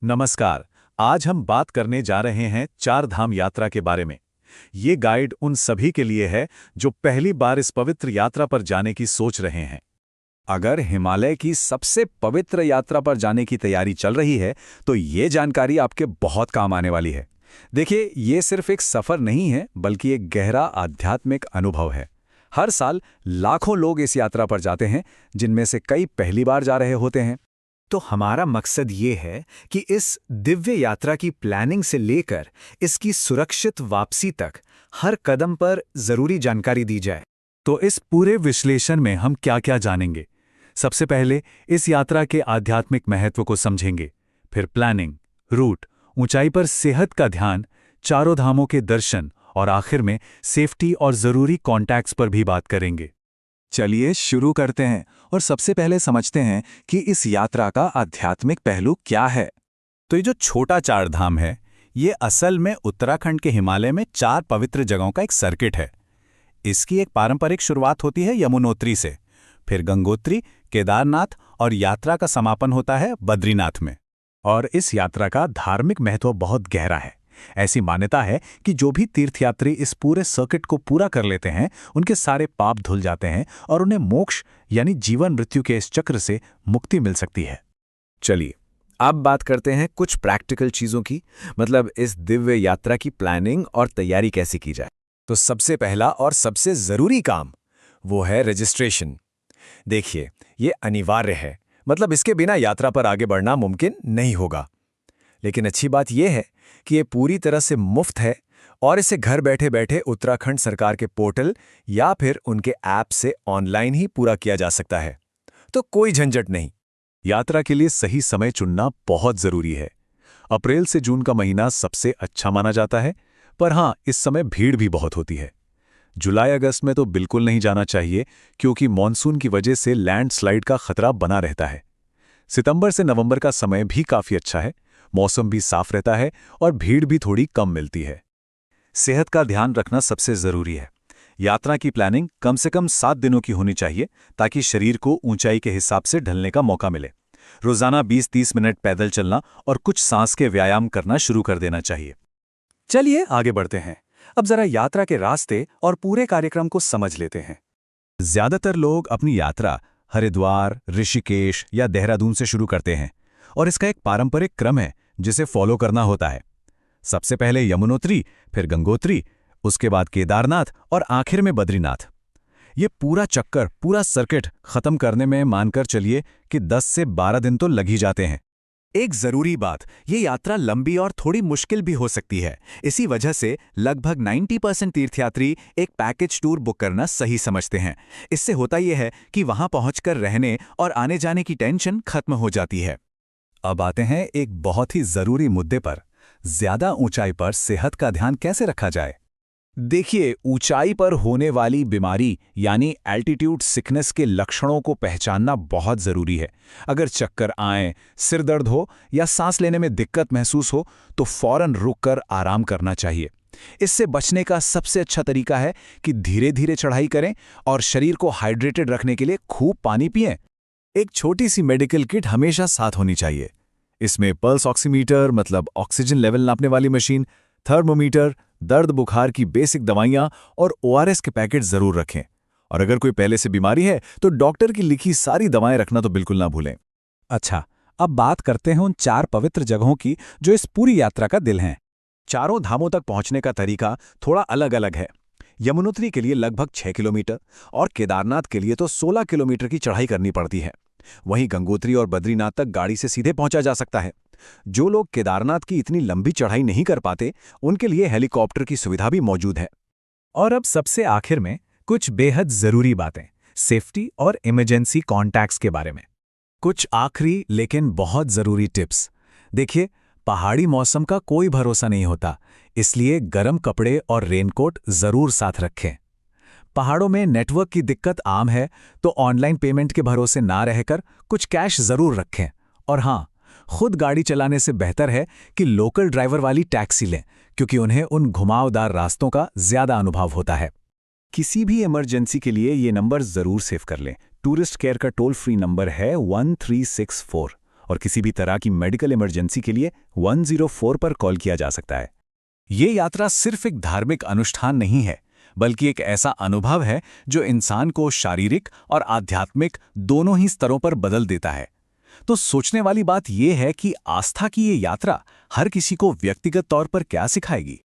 नमस्कार। आज हम बात करने जा रहे हैं चार धाम यात्रा के बारे में। ये गाइड उन सभी के लिए है जो पहली बार इस पवित्र यात्रा पर जाने की सोच रहे हैं। अगर हिमालय की सबसे पवित्र यात्रा पर जाने की तैयारी चल रही है तो ये जानकारी आपके बहुत काम आने वाली है। देखिए, ये सिर्फ एक सफर नहीं है बल्कि एक गहरा आध्यात्मिक अनुभव है। हर साल लाखों लोग इस यात्रा पर जाते हैं, जिनमें से कई पहली बार जा रहे होते हैं। तो हमारा मकसद ये है कि इस दिव्य यात्रा की प्लानिंग से लेकर इसकी सुरक्षित वापसी तक हर कदम पर जरूरी जानकारी दी जाए। तो इस पूरे विश्लेषण में हम क्या-क्या जानेंगे? सबसे पहले इस यात्रा के आध्यात्मिक महत्व को समझेंगे, फिर प्लानिंग, रूट, ऊंचाई पर सेहत का ध्यान, चारों धामों के दर्शन और आखिर में सेफ्टी और जरूरी कॉन्टैक्ट्स पर भी बात करेंगे। चलिए शुरू करते हैं और सबसे पहले समझते हैं कि इस यात्रा का आध्यात्मिक पहलू क्या है। तो ये जो छोटा चार धाम है, ये असल में उत्तराखंड के हिमालय में चार पवित्र जगहों का एक सर्किट है। इसकी एक पारंपरिक शुरुआत होती है यमुनोत्री से, फिर गंगोत्री, केदारनाथ और यात्रा का समापन होता है बद्रीनाथ में। और इस यात्रा का धार्मिक महत्व बहुत गहरा है। ऐसी मान्यता है कि जो भी तीर्थयात्री इस पूरे सर्किट को पूरा कर लेते हैं, उनके सारे पाप धुल जाते हैं और उन्हें मोक्ष यानी जीवन मृत्यु के इस चक्र से मुक्ति मिल सकती है। चलिए, अब बात करते हैं कुछ प्रैक्टिकल चीजों की, मतलब इस दिव्य यात्रा की प्लानिंग और तैयारी कैसे की जाए। तो सबसे पहला और सबसे जरूरी काम वो है रजिस्ट्रेशन। देखिए, ये अनिवार्य है, मतलब इसके बिना यात्रा पर आगे बढ़ना मुमकिन नहीं होगा। लेकिन अच्छी बात यह है कि ये पूरी तरह से मुफ्त है और इसे घर बैठे बैठे उत्तराखंड सरकार के पोर्टल या फिर उनके ऐप से ऑनलाइन ही पूरा किया जा सकता है। तो कोई झंझट नहीं। यात्रा के लिए सही समय चुनना बहुत जरूरी है। अप्रैल से जून का महीना सबसे अच्छा माना जाता है, पर हाँ, इस समय भीड़ भी बहुत होती है। जुलाई अगस्त में तो बिल्कुल नहीं जाना चाहिए, क्योंकि मॉनसून की वजह से लैंडस्लाइड का खतरा बना रहता है। सितंबर से नवंबर का समय भी काफी अच्छा है, मौसम भी साफ रहता है और भीड़ भी थोड़ी कम मिलती है। सेहत का ध्यान रखना सबसे जरूरी है। यात्रा की प्लानिंग कम से कम 7 दिनों की होनी चाहिए, ताकि शरीर को ऊंचाई के हिसाब से ढलने का मौका मिले। रोजाना 20-30 मिनट पैदल चलना और कुछ सांस के व्यायाम करना शुरू कर देना चाहिए। चलिए आगे बढ़ते हैं। अब जरा यात्रा के रास्ते और पूरे कार्यक्रम को समझ लेते हैं। ज्यादातर लोग अपनी यात्रा हरिद्वार, ऋषिकेश या देहरादून से शुरू करते हैं और इसका एक पारंपरिक क्रम है जिसे फॉलो करना होता है। सबसे पहले यमुनोत्री, फिर गंगोत्री, उसके बाद केदारनाथ और आखिर में बद्रीनाथ। ये पूरा चक्कर, पूरा सर्किट खत्म करने में मानकर चलिए कि 10 से 12 दिन तो लग ही जाते हैं। एक जरूरी बात, ये यात्रा लंबी और थोड़ी मुश्किल भी हो सकती है। इसी वजह से लगभग 90% तीर्थयात्री एक पैकेज टूर बुक करना सही समझते हैं। इससे होता यह है कि वहां पहुंचकर रहने और आने जाने की टेंशन खत्म हो जाती है। अब आते हैं एक बहुत ही जरूरी मुद्दे पर, ज्यादा ऊंचाई पर सेहत का ध्यान कैसे रखा जाए। देखिए, ऊंचाई पर होने वाली बीमारी यानी एल्टीट्यूड सिकनेस के लक्षणों को पहचानना बहुत जरूरी है। अगर चक्कर आए, सिर दर्द हो या सांस लेने में दिक्कत महसूस हो तो फौरन रुककर आराम करना चाहिए। इससे बचने का सबसे अच्छा तरीका है कि धीरे धीरे चढ़ाई करें और शरीर को हाइड्रेटेड रखने के लिए खूब पानी पिएं। एक छोटी सी मेडिकल किट हमेशा साथ होनी चाहिए। इसमें पल्स ऑक्सीमीटर, मतलब ऑक्सीजन लेवल नापने वाली मशीन, थर्मोमीटर, दर्द बुखार की बेसिक दवाइयां और ओआरएस के पैकेट जरूर रखें। और अगर कोई पहले से बीमारी है तो डॉक्टर की लिखी सारी दवाएं रखना तो बिल्कुल ना भूलें। अच्छा, अब बात करते हैं उन चार पवित्र जगहों की जो इस पूरी यात्रा का दिल हैं। चारों धामों तक पहुंचने का तरीका थोड़ा अलग अलग है। यमुनोत्री के लिए लगभग 6 किलोमीटर और केदारनाथ के लिए तो 16 किलोमीटर की चढ़ाई करनी पड़ती है। वहीं गंगोत्री और बद्रीनाथ तक गाड़ी से सीधे पहुंचा जा सकता है। जो लोग केदारनाथ की इतनी लंबी चढ़ाई नहीं कर पाते, उनके लिए हेलीकॉप्टर की सुविधा भी मौजूद है। और अब सबसे आखिर में कुछ बेहद जरूरी बातें, सेफ्टी और इमरजेंसी कॉन्टैक्ट्स के बारे में। कुछ आखिरी लेकिन बहुत जरूरी टिप्स। देखिए, पहाड़ी मौसम का कोई भरोसा नहीं होता, इसलिए गर्म कपड़े और रेनकोट जरूर साथ रखें। पहाड़ों में नेटवर्क की दिक्कत आम है, तो ऑनलाइन पेमेंट के भरोसे ना रहकर कुछ कैश जरूर रखें। और हाँ, खुद गाड़ी चलाने से बेहतर है कि लोकल ड्राइवर वाली टैक्सी लें, क्योंकि उन्हें उन घुमावदार रास्तों का ज्यादा अनुभव होता है। किसी भी इमरजेंसी के लिए ये नंबर जरूर सेव कर लें। टूरिस्ट केयर का टोल फ्री नंबर है 1364 और किसी भी तरह की मेडिकल इमरजेंसी के लिए 104 पर कॉल किया जा सकता है। ये यात्रा सिर्फ एक धार्मिक अनुष्ठान नहीं है, बल्कि एक ऐसा अनुभव है जो इंसान को शारीरिक और आध्यात्मिक दोनों ही स्तरों पर बदल देता है। तो सोचने वाली बात यह है कि आस्था की ये यात्रा हर किसी को व्यक्तिगत तौर पर क्या सिखाएगी।